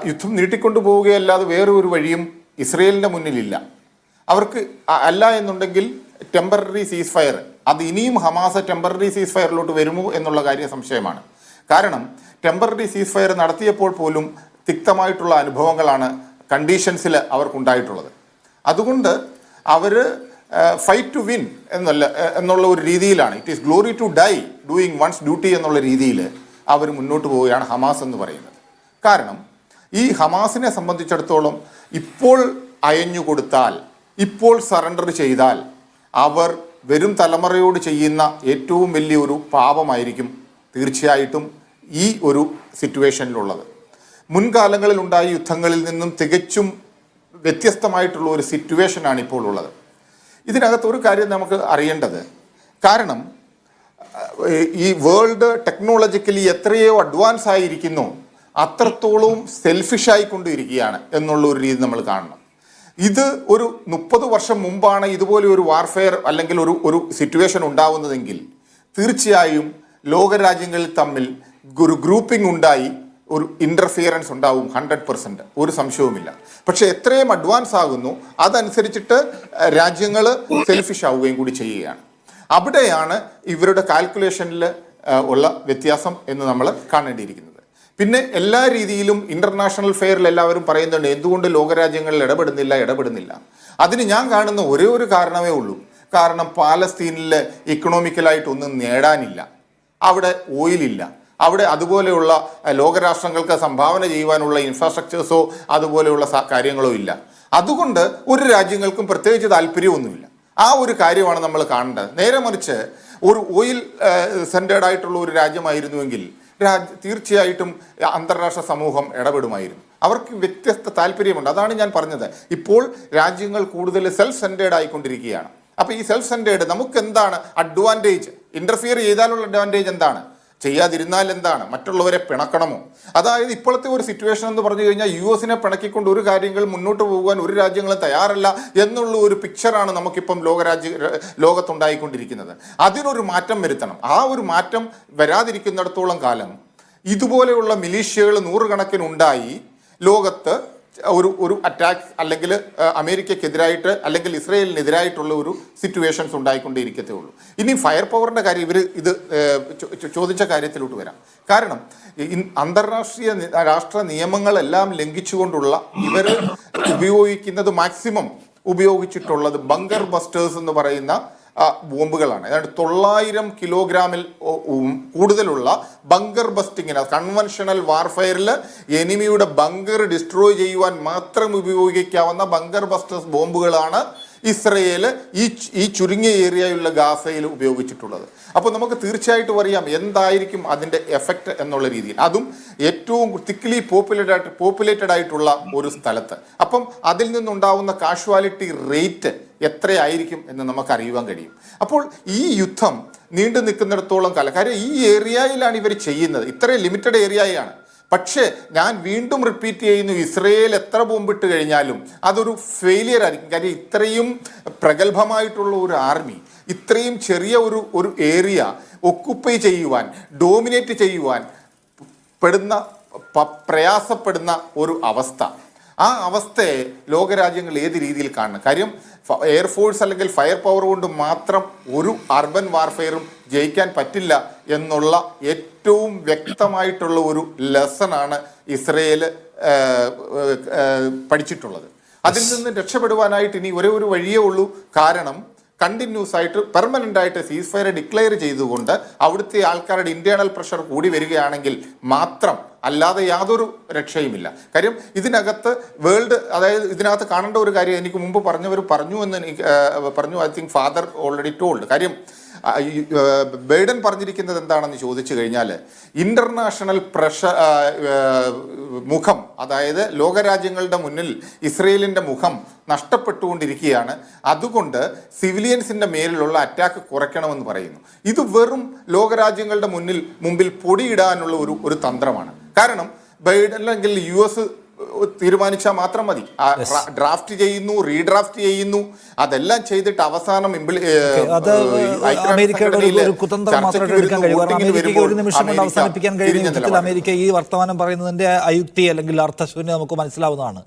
യുദ്ധം നീട്ടിക്കൊണ്ടു പോവുകയല്ലാതെ വേറെ ഒരു വഴിയും ഇസ്രയേലിൻ്റെ മുന്നിലില്ല. അവർക്ക് അല്ല എന്നുണ്ടെങ്കിൽ ടെമ്പററി സീസ് ഫയർ, അത് ഇനിയും ഹമാസ് ടെമ്പററി സീസ് ഫയറിലോട്ട് വരുമോ എന്നുള്ള കാര്യം സംശയമാണ്. കാരണം ടെമ്പററി സീസ് ഫയർ നടത്തിയപ്പോൾ പോലും തിക്തമായിട്ടുള്ള അനുഭവങ്ങളാണ് കണ്ടീഷൻസിൽ അവർക്കുണ്ടായിട്ടുള്ളത്. അതുകൊണ്ട് അവർ ഫൈറ്റ് ടു വിൻ എന്നുള്ള ഒരു രീതിയിലാണ്, it is glory to die doing one's duty എന്നുള്ള രീതിയിൽ അവർ മുന്നോട്ട് പോവുകയാണ് ഹമാസ് എന്ന് പറയുന്നത്. കാരണം ഈ ഹമാസിനെ സംബന്ധിച്ചിടത്തോളം ഇപ്പോൾ അയഞ്ഞു കൊടുത്താൽ, ഇപ്പോൾ സറണ്ടർ ചെയ്താൽ അവർ വരും തലമുറയോട് ചെയ്യുന്ന ഏറ്റവും വലിയൊരു പാപമായിരിക്കും തീർച്ചയായിട്ടും ഈ ഒരു സിറ്റുവേഷനിലുള്ളത്. മുൻകാലങ്ങളിൽ ഉണ്ടായ യുദ്ധങ്ങളിൽ നിന്നും തികച്ചും വ്യത്യസ്തമായിട്ടുള്ള ഒരു സിറ്റുവേഷനാണ് ഇപ്പോൾ ഉള്ളത്. ഇതിനകത്ത് ഒരു കാര്യം നമുക്ക് അറിയേണ്ടത്, കാരണം ഈ വേൾഡ് ടെക്നോളജിക്കലി എത്രയോ അഡ്വാൻസ് ആയിരിക്കുന്നു അത്രത്തോളം സെൽഫിഷായിക്കൊണ്ടിരിക്കുകയാണ് എന്നുള്ള ഒരു രീതി നമ്മൾ കാണണം. ഇത് ഒരു 30 വർഷം മുമ്പാണ് ഇതുപോലെ ഒരു വാർഫെയർ അല്ലെങ്കിൽ ഒരു സിറ്റുവേഷൻ ഉണ്ടാവുന്നതെങ്കിൽ തീർച്ചയായും ലോകരാജ്യങ്ങളിൽ തമ്മിൽ ഒരു ഗ്രൂപ്പിംഗ് ഉണ്ടായി ഒരു ഇൻ്റർഫിയറൻസ് ഉണ്ടാവും 100%, ഒരു സംശയവുമില്ല. പക്ഷേ എത്രയും അഡ്വാൻസ് ആകുന്നു അതനുസരിച്ചിട്ട് രാജ്യങ്ങൾ സെൽഫിഷ് ആവുകയും കൂടി ചെയ്യുകയാണ്. അവിടെയാണ് ഇവരുടെ കാൽക്കുലേഷനിൽ ഉള്ള വ്യത്യാസം എന്ന് നമ്മൾ കാണേണ്ടിയിരിക്കുന്നത്. പിന്നെ എല്ലാ രീതിയിലും ഇൻ്റർനാഷണൽ ഫെയറിൽ എല്ലാവരും പറയുന്നുണ്ട് എന്തുകൊണ്ട് ലോകരാജ്യങ്ങളിൽ ഇടപെടുന്നില്ല. അതിന് ഞാൻ കാണുന്ന ഒരേ ഒരു കാരണമേ ഉള്ളൂ. കാരണം പാലസ്തീനിൽ ഇക്കണോമിക്കലായിട്ടൊന്നും നേടാനില്ല, അവിടെ ഓയിലില്ല, അവിടെ അതുപോലെയുള്ള ലോകരാഷ്ട്രങ്ങൾക്ക് സംഭാവന ചെയ്യുവാനുള്ള ഇൻഫ്രാസ്ട്രക്ചേഴ്സോ അതുപോലെയുള്ള കാര്യങ്ങളോ ഇല്ല. അതുകൊണ്ട് ഒരു രാജ്യങ്ങൾക്കും പ്രത്യേകിച്ച് താല്പര്യമൊന്നുമില്ല. ആ ഒരു കാര്യമാണ് നമ്മൾ കാണേണ്ടത്. നേരെ മറിച്ച് ഒരു ഓയിൽ സെൻറ്റേർഡ് ആയിട്ടുള്ള ഒരു രാജ്യമായിരുന്നുവെങ്കിൽ തീർച്ചയായിട്ടും അന്താരാഷ്ട്ര സമൂഹം ഇടപെടുമായിരുന്നു. അവർക്ക് വ്യത്യസ്ത താല്പര്യമുണ്ട്. അതാണ് ഞാൻ പറഞ്ഞത്, ഇപ്പോൾ രാജ്യങ്ങൾ കൂടുതൽ സെൽഫ് സെൻറ്റേർഡ് ആയിക്കൊണ്ടിരിക്കുകയാണ്. അപ്പോൾ ഈ സെൽഫ് സെൻറ്റേർഡ് നമുക്ക് എന്താണ് അഡ്വാൻറ്റേജ്? ഇൻ്റർഫിയർ ചെയ്താലുള്ള അഡ്വാൻറ്റേജ് എന്താണ്? ചെയ്യാതിരുന്നാൽ എന്താണ്? മറ്റുള്ളവരെ പിണക്കണമോ? അതായത് ഇപ്പോഴത്തെ ഒരു സിറ്റുവേഷൻ എന്ന് പറഞ്ഞു കഴിഞ്ഞാൽ US പിണക്കിക്കൊണ്ട് ഒരു കാര്യങ്ങൾ മുന്നോട്ട് പോകാൻ ഒരു രാജ്യങ്ങളും തയ്യാറല്ല എന്നുള്ള ഒരു പിക്ചറാണ് നമുക്കിപ്പം ലോകത്തുണ്ടായിക്കൊണ്ടിരിക്കുന്നത്. അതിനൊരു മാറ്റം വരുത്തണം. ആ ഒരു മാറ്റം വരാതിരിക്കുന്നിടത്തോളം കാലം ഇതുപോലെയുള്ള മിലീഷ്യകൾ നൂറുകണക്കിനുണ്ടായി ലോകത്ത് ഒരു അറ്റാക്ക് അല്ലെങ്കിൽ അമേരിക്കക്കെതിരായിട്ട് അല്ലെങ്കിൽ ഇസ്രയേലിനെതിരായിട്ടുള്ള ഒരു സിറ്റുവേഷൻസ് ഉണ്ടായിക്കൊണ്ടേയിരിക്കത്തേ ഉള്ളൂ. ഇനി ഫയർ പവറിൻ്റെ കാര്യം ഇത് ചോദിച്ച കാര്യത്തിലോട്ട് വരാം. കാരണം രാഷ്ട്ര നിയമങ്ങളെല്ലാം ലംഘിച്ചുകൊണ്ടുള്ള ഇവർ ഉപയോഗിക്കുന്നത് മാക്സിമം ഉപയോഗിച്ചിട്ടുള്ളത് ബങ്കർ ബസ്റ്റേഴ്സ് എന്ന് പറയുന്ന ബോംബുകളാണ്. ഏതാണ്ട് 900 കിലോഗ്രാമിൽ കൂടുതലുള്ള ബങ്കർ ബസ്റ്റിങ്ങിന്, കൺവെൻഷണൽ വാർഫെയറിൽ എനിമിയുടെ ബങ്കർ ഡിസ്ട്രോയ് ചെയ്യുവാൻ മാത്രം ഉപയോഗിക്കാവുന്ന ബങ്കർ ബസ്റ്റേഴ്സ് ബോംബുകളാണ് ഇസ്രയേൽ ഈ ചുരുങ്ങിയ ഏരിയയുള്ള ഗാസയിൽ ഉപയോഗിച്ചിട്ടുള്ളത്. അപ്പോൾ നമുക്ക് തീർച്ചയായിട്ടും അറിയാം എന്തായിരിക്കും അതിൻ്റെ എഫക്റ്റ് എന്നുള്ള രീതിയിൽ, അതും ഏറ്റവും തിക്ലി പോപ്പുലേറ്റഡ് ആയിട്ടുള്ള ഒരു സ്ഥലത്ത്. അപ്പം അതിൽ നിന്നുണ്ടാവുന്ന കാഷ്വാലിറ്റി റേറ്റ് എത്രയായിരിക്കും എന്ന് നമുക്ക് അറിയുവാൻ കഴിയും. അപ്പോൾ ഈ യുദ്ധം നീണ്ടു നിൽക്കുന്നിടത്തോളം കാലം, കാര്യം ഈ ഏരിയയിലാണ് ഇവർ ചെയ്യുന്നത്, ഇത്രയും ലിമിറ്റഡ് ഏരിയയാണ്. പക്ഷേ ഞാൻ വീണ്ടും റിപ്പീറ്റ് ചെയ്യുന്നു, ഇസ്രയേൽ എത്ര ബോംബിട്ട് കഴിഞ്ഞാലും അതൊരു ഫെയിലിയർ ആയിരിക്കും. കാര്യം ഇത്രയും പ്രഗത്ഭമായിട്ടുള്ള ഒരു ആർമി ഇത്രയും ചെറിയ ഒരു ഏരിയ ഒക്കുപ്പൈ ചെയ്യുവാൻ, ഡോമിനേറ്റ് ചെയ്യുവാൻ പ്രയാസപ്പെടുന്ന ഒരു അവസ്ഥ, ആ അവസ്ഥയെ ലോകരാജ്യങ്ങൾ ഏത് രീതിയിൽ കാണണം? കാര്യം എയർഫോഴ്സ് അല്ലെങ്കിൽ ഫയർ പവർ കൊണ്ട് മാത്രം ഒരു അർബൻ വാർഫെയറും ജയിക്കാൻ പറ്റില്ല എന്നുള്ള ഏറ്റവും വ്യക്തമായിട്ടുള്ള ഒരു ലെസണാണ് ഇസ്രയേൽ പഠിച്ചിട്ടുള്ളത്. അതിൽ നിന്ന് രക്ഷപ്പെടുവാനായിട്ട് ഇനി ഒരേ ഒരു വഴിയേ ഉള്ളൂ. കാരണം കണ്ടിന്യൂസ് ആയിട്ട് പെർമനൻ്റ് ആയിട്ട് സീസ് ഫയർ ഡിക്ലെയർ ചെയ്തുകൊണ്ട് അവിടുത്തെ ആൾക്കാരുടെ ഇൻറ്റേർണൽ പ്രഷർ കൂടി വരികയാണെങ്കിൽ മാത്രം, അല്ലാതെ യാതൊരു രക്ഷയുമില്ല. കാര്യം ഇതിനകത്ത് അതായത് ഇതിനകത്ത് കാണേണ്ട ഒരു കാര്യം എനിക്ക് മുമ്പ് പറഞ്ഞവർ പറഞ്ഞു എന്ന് എനിക്ക് പറഞ്ഞു, I think father already told. കാര്യം ബൈഡൻ പറഞ്ഞിരിക്കുന്നത് എന്താണെന്ന് ചോദിച്ചു കഴിഞ്ഞാൽ ഇൻ്റർനാഷണൽ മുഖം, അതായത് ലോകരാജ്യങ്ങളുടെ മുന്നിൽ ഇസ്രയേലിൻ്റെ മുഖം നഷ്ടപ്പെട്ടുകൊണ്ടിരിക്കുകയാണ്. അതുകൊണ്ട് സിവിലിയൻസിൻ്റെ മേലിലുള്ള അറ്റാക്ക് കുറയ്ക്കണമെന്ന് പറയുന്നു. ഇത് വെറും ലോകരാജ്യങ്ങളുടെ മുമ്പിൽ പൊടിയിടാനുള്ള ഒരു തന്ത്രമാണ്. കാരണം ബൈഡൻ അല്ലെങ്കിൽ US തീരുമാനിച്ചാൽ മാത്രം മതി. ഡ്രാഫ്റ്റ് ചെയ്യുന്നു, റീഡ്രാഫ്റ്റ് ചെയ്യുന്നു, അതെല്ലാം ചെയ്തിട്ട് അവസാനം അമേരിക്കയുടെ ഒരു കുതന്ത്രം മാത്രമായിട്ട് എടുക്കാൻ കഴിയും. അമേരിക്കയ്ക്ക് ഒരു നിമിഷം കൊണ്ട് അവസാനിപ്പിക്കാൻ കഴിയുന്ന യുദ്ധത്തിൽ അമേരിക്ക ഈ വർത്തമാനം പറയുന്നതിന്റെ അയുക്തി അല്ലെങ്കിൽ അർത്ഥശൂന്യം നമുക്ക് മനസ്സിലാവുന്നതാണ്.